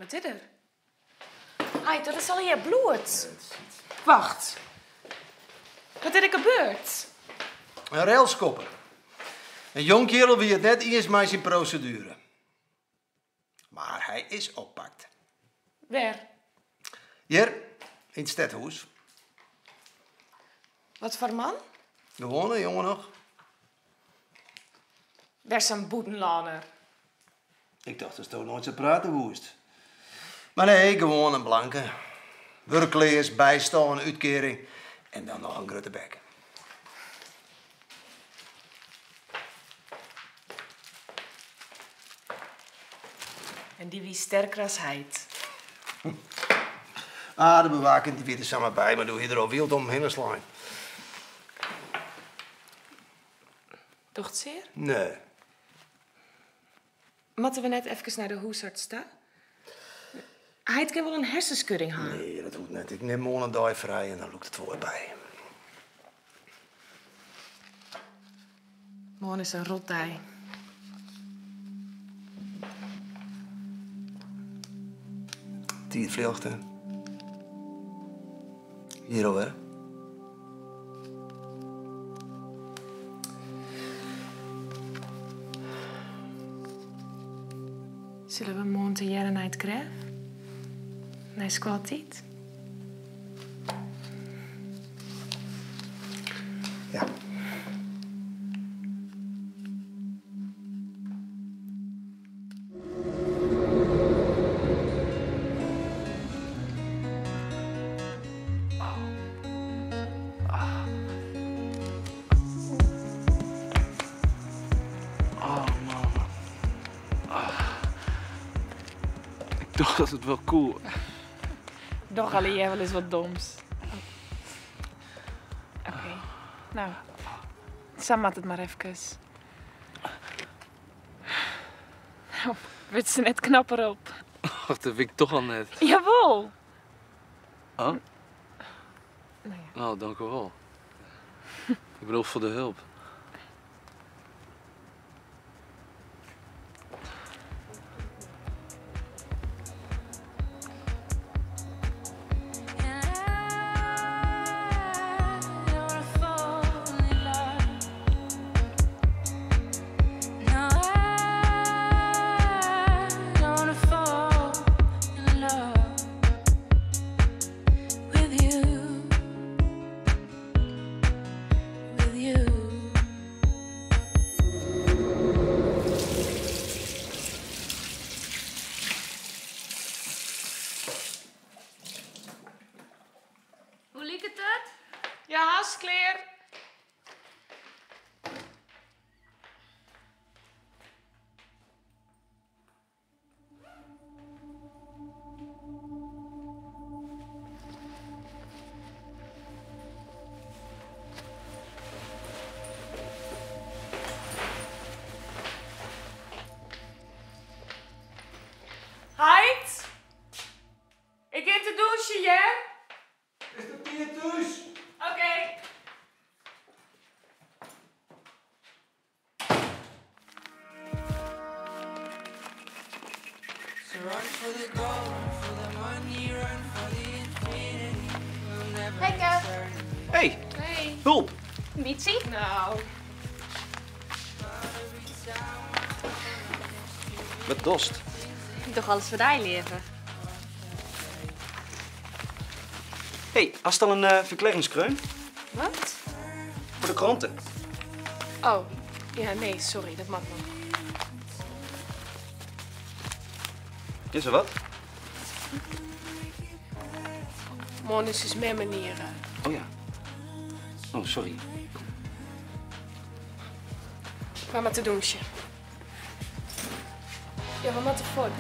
Wat is er? Ai, dat is al hier bloed. Wacht. Wat is er gebeurd? Een railskopper. Een jong kerel wie het net eerst maar zijn procedure. Maar hij is oppakt. Waar? Hier, in het stadhuis. Wat voor man? Gewoon een jongen nog. Waar is een boetenlaner? Ik dacht dat het nooit zo praten woest. Maar nee, gewoon een blanke. Werkleers, bijstaan, uitkering. En dan nog een grote bek. En die wie sterker als hij. Ah, de bewaking die weet er samen bij, maar doe je er al wild omheen slaan. Toch het zeer? Nee. Moeten we net even naar de huisarts staan? Hij kan wel een hersenschudding hebben. Nee, dat hoeft net. Ik neem morgen een dag vrij en dan loopt het voorbij. Morgen is een rotdij. Die vluchten. Hier al, hè? Zullen we morgen te jaren naar het graf? Naar schooltijd? Ja. Ik dacht dat het wel cool. Doch alle jij wel eens wat doms. Oké. Nou, Sam had het maar even. Nou, werd ze net knapper op. Ach, dat vind ik toch al net. Jawel. Oh? Nou ja. Nou, dank u wel. Ik bedoel voor de hulp. Hoe liep het? Ja, haast klaar. Heid? Ik in te douchen, ja? Is dat hier thuis? Oké. Hey, Kev. Hey, Hey. hulp! Wietsie? Nou, Met dorst. Toch alles voor die leven. Hey, hast al een verkleringskreun? wat? Voor de kranten. Oh, ja, nee, sorry, dat mag nog. Is er wat? Morgen is dus mijn manieren. Oh ja. Oh, sorry. Maar te douchen. Ja, we moeten voort.